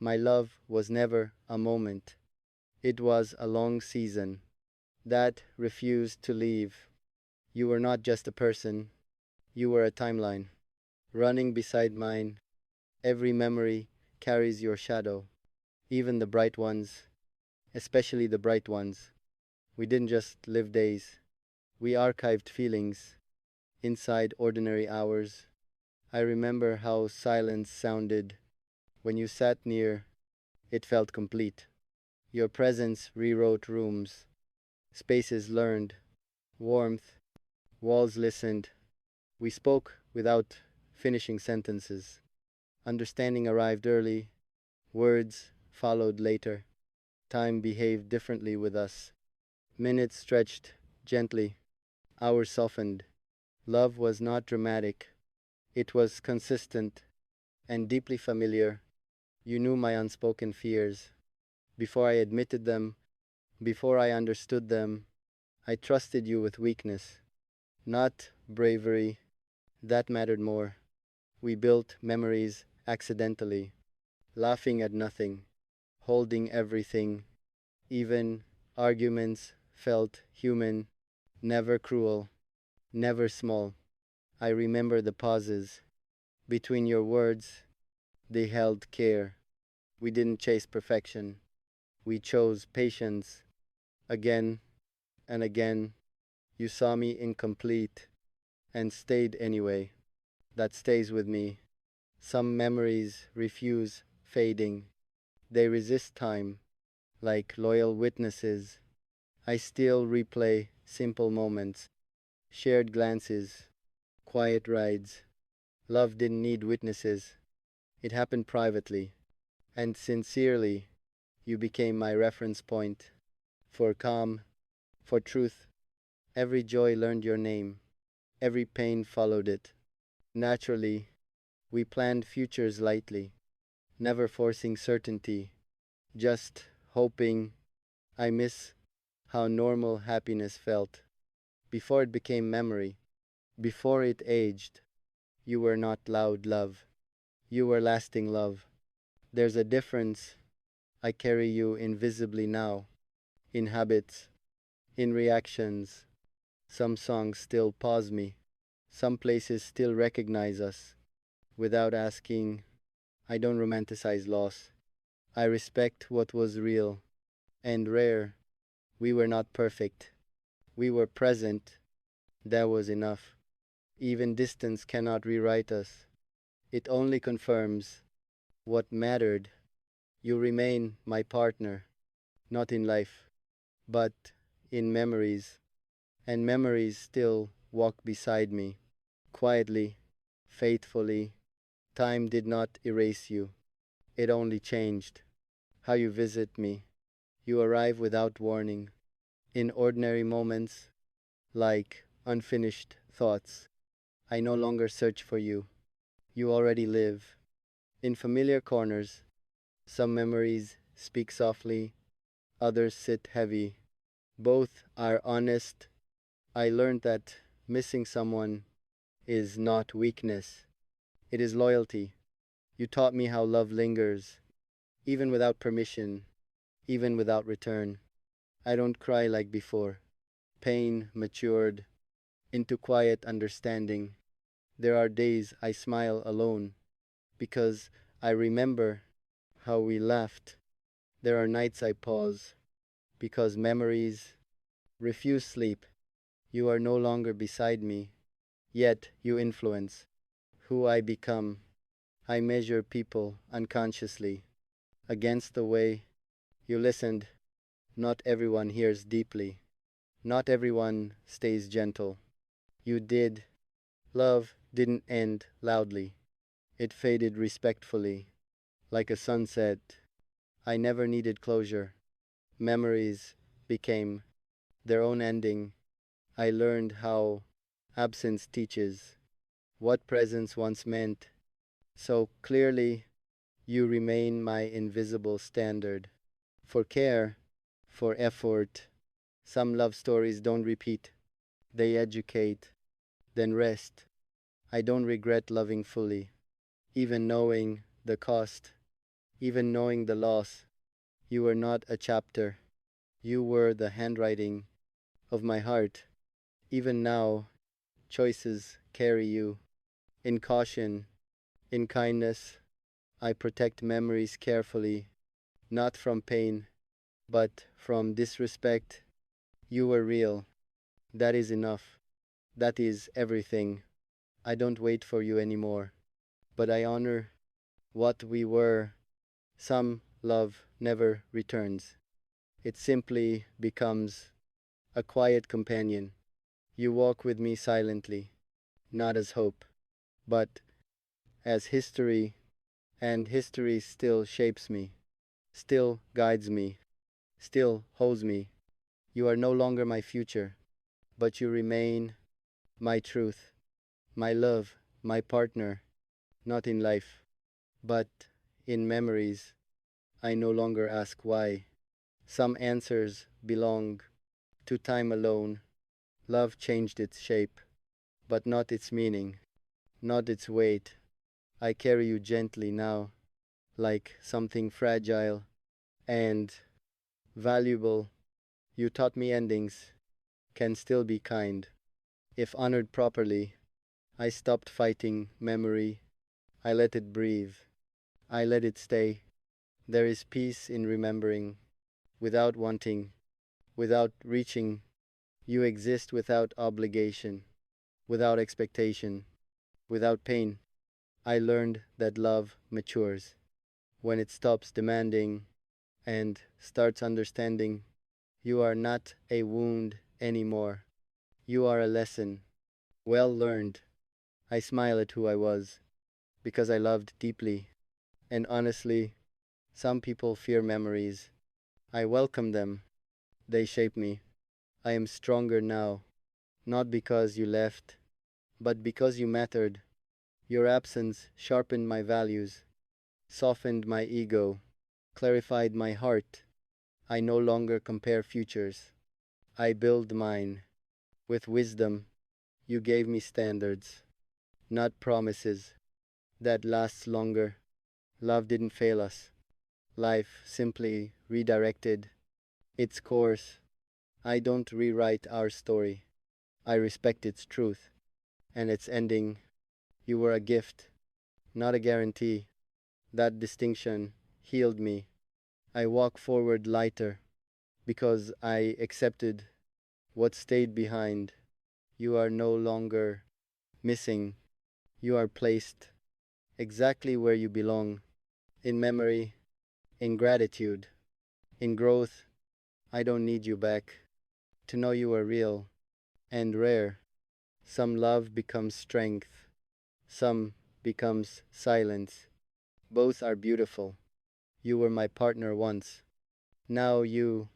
My love was never a moment. It was a long season that refused to leave. You were not just a person, you were a timeline, running beside mine. Every memory carries your shadow, even the bright ones, especially the bright ones. We didn't just live days, we archived feelings inside ordinary hours. I remember how silence sounded when you sat near, it felt complete. Your presence rewrote rooms, spaces learned, warmth, walls listened. We spoke without finishing sentences. Understanding arrived early, words followed later. Time behaved differently with us. Minutes stretched gently, hours softened. Love was not dramatic, it was consistent and deeply familiar. You knew my unspoken fears. Before I admitted them, before I understood them, I trusted you with weakness, not bravery. That mattered more. We built memories accidentally, laughing at nothing, holding everything. Even arguments felt human, never cruel, never small. I remember the pauses between your words, they held care. We didn't chase perfection, we chose patience. Again and again, you saw me incomplete and stayed anyway. That stays with me. Some memories refuse fading, they resist time, like loyal witnesses. I still replay simple moments, shared glances, quiet rides. Love didn't need witnesses, it happened privately, and sincerely. You became my reference point for calm, for truth. Every joy learned your name, every pain followed it. Naturally, we planned futures lightly, never forcing certainty, just hoping. I miss how normal happiness felt before it became memory, before it aged. You were not loud love, you were lasting love. There's a difference. I carry you invisibly now, in habits, in reactions. Some songs still pause me, some places still recognize us without asking. I don't romanticize loss. I respect what was real and rare. We were not perfect. We were present. That was enough. Even distance cannot rewrite us. It only confirms what mattered. You remain my partner, not in life, but in memories. And memories still walk beside me, quietly, faithfully. Time did not erase you, it only changed how you visit me. You arrive without warning, in ordinary moments, like unfinished thoughts. I no longer search for you. You already live. In familiar corners, some memories speak softly, others sit heavy. Both are honest. I learned that missing someone is not weakness, it is loyalty. You taught me how love lingers, even without permission, even without return. I don't cry like before. Pain matured into quiet understanding. There are days I smile alone because I remember how we laughed. There are nights I pause because memories refuse sleep. You are no longer beside me, yet you influence who I become. I measure people unconsciously against the way you listened. Not everyone hears deeply, not everyone stays gentle. You did. Love didn't end loudly, it faded respectfully, like a sunset. I never needed closure. Memories became their own ending. I learned how absence teaches, what presence once meant. So clearly, you remain my invisible standard. For care, for effort. Some love stories don't repeat, they educate, then rest. I don't regret loving fully, even knowing the cost, Even knowing the loss, you were not a chapter. You were the handwriting of my heart. Even now, choices carry you. In caution, in kindness, I protect memories carefully, not from pain, but from disrespect. You were real. That is enough. That is everything. I don't wait for you anymore, but I honor what we were. Some love never returns. It simply becomes a quiet companion. You walk with me silently, not as hope, but as history, and history still shapes me, still guides me, still holds me. You are no longer my future, but you remain my truth, my love, my partner, not in life, but in memories. I no longer ask why. Some answers belong to time alone. Love changed its shape, but not its meaning, not its weight. I carry you gently now, like something fragile and valuable. You taught me endings can still be kind. If honored properly, I stopped fighting memory. I let it breathe. I let it stay. There is peace in remembering, without wanting, without reaching. You exist without obligation, without expectation, without pain. I learned that love matures when it stops demanding and starts understanding. You are not a wound anymore. You are a lesson, well learned. I smile at who I was because I loved deeply. And honestly, some people fear memories. I welcome them. They shape me. I am stronger now, not because you left, but because you mattered. Your absence sharpened my values, softened my ego, clarified my heart. I no longer compare futures. I build mine. With wisdom, you gave me standards, not promises. That lasts longer. Love didn't fail us. Life simply redirected its course. I don't rewrite our story. I respect its truth and its ending. You were a gift, not a guarantee. That distinction healed me. I walk forward lighter because I accepted what stayed behind. You are no longer missing. You are placed exactly where you belong, in memory, in gratitude, in growth. I don't need you back to know you are real and rare. Some love becomes strength, some becomes silence. Both are beautiful. You were my partner once. Now you